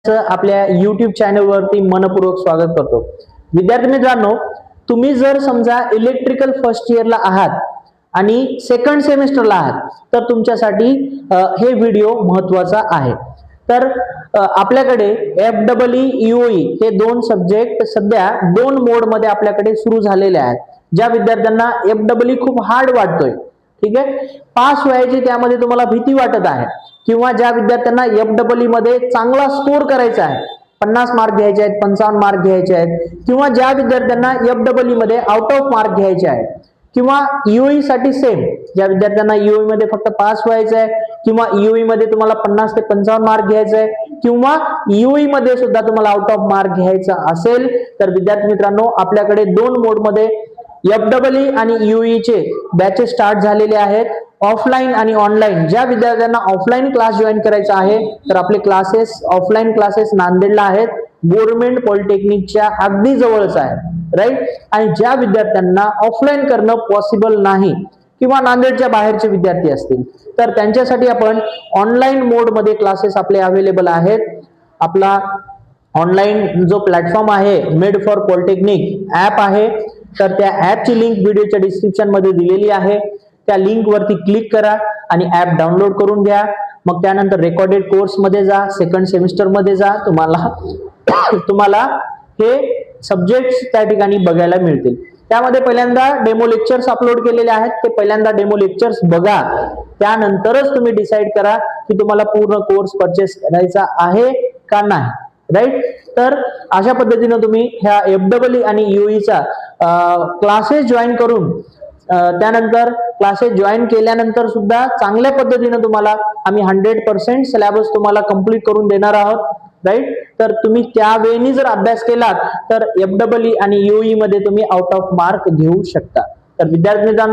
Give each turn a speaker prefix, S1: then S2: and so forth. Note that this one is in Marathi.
S1: आपल्या YouTube चॅनलवरती मनपूर्वक स्वागत करतो। विद्यार्थी मित्रांनो, तुम्ही जर समजा इलेक्ट्रिकल फर्स्ट इयरला आहात आणि सेकंड सेमेस्टरला आहात तर तुमच्यासाठी हे व्हिडिओ महत्त्वाचा आहे। तर आपल्याकडे FEE EOE हे दोन सब्जेक्ट सध्या दोन मोड मध्ये आपल्याकडे सुरू झालेले आहेत। ज्या विद्यार्थ्यांना FEE खूप हार्ड वाटतोय, ठीक आहे, पास व्हायची त्यामध्ये तुम्हाला भीती वाटत आहे, किंवा ज्या विद्यार्थ्यांना FEE मध्ये चांगला स्कोर करायचा आहे, 50 मार्क घ्यायचे आहेत, 55 मार्क घ्यायचे आहेत, किंवा ज्या विद्यार्थ्यांना FEE मध्ये आउट ऑफ मार्क घ्यायचे आहेत, किंवा EOE साठी सेम, ज्या विद्यार्थ्यांना EOE मध्ये फक्त पास व्हायचं आहे, किंवा EOE मध्ये तुम्हाला 50 ते 55 मार्क घ्यायचे आहे, किंवा EOE मध्ये सुद्धा तुम्हाला आउट ऑफ मार्क घ्यायचा असेल तर विद्यार्थी मित्रांनो, आपल्याकडे दोन मोड मध्ये FEE आणि EOE चे बॅचेस स्टार्ट झालेले आहेत, ऑफलाइन आणि ऑनलाइन। ज्या विद्यार्थ्यांना ऑफलाइन क्लास जॉईन करायचा आहे तर आपले क्लासेस ऑफलाइन क्लासेस नांदेडला आहेत, गव्हर्नमेंट पॉलिटेक्निकच्या अगदी जवळच आहे, राईट। आणि ज्या विद्यार्थ्यांना ऑफलाइन करणं पॉसिबल नाही किंवा नांदेडच्या बाहेरचे विद्यार्थी असतील तर त्यांच्यासाठी आपण ऑनलाइन मोड मध्ये क्लासेस आपले अवेलेबल आहेत। आपला ऑनलाइन जो प्लॅटफॉर्म आहे मेड फॉर पॉलिटेक्निक ऍप आहे, तर त्या ऍपची लिंक व्हिडिओच्या डिस्क्रिप्शन मध्ये दिलेली आहे। त्या लिंक वरती क्लिक करा आणि ऍप डाउनलोड करून घ्या। मग त्यानंतर रेकॉर्डेड कोर्स मध्ये जा, सेकंड सेमिस्टर मध्ये जा, तुम्हाला हे सब्जेक्ट्स त्या ठिकाणी बघायला मिळतील। त्यामध्ये पहिल्यांदा डेमो लेक्चर्स अपलोड केलेले आहेत, ते पहिल्यांदा डेमो लेक्चर्स बघा, त्यानंतरच तुम्ही डिसाइड करा की तुम्हाला पूर्ण कोर्स परचेस करायचा आहे का नाही, राईट। तर अशा पद्धतीने तुम्ही ह्या FEE आणि EOE चा क्लासेस जॉईन करून त्यानंतर क्लासेस जॉईन केल्यानंतर सुद्धा चांगल्या पद्धतीने तुम्हाला आम्ही 100% सिलेबस तुम्हाला कंप्लीट करून देणार आहोत, राईट। तर तुम्ही त्यावेळी जर अभ्यास केलात तर FEE आणि EOE मध्ये तुम्ही आउट ऑफ मार्क घेऊ शकता। तर विद्यार्थी मित्रांनो,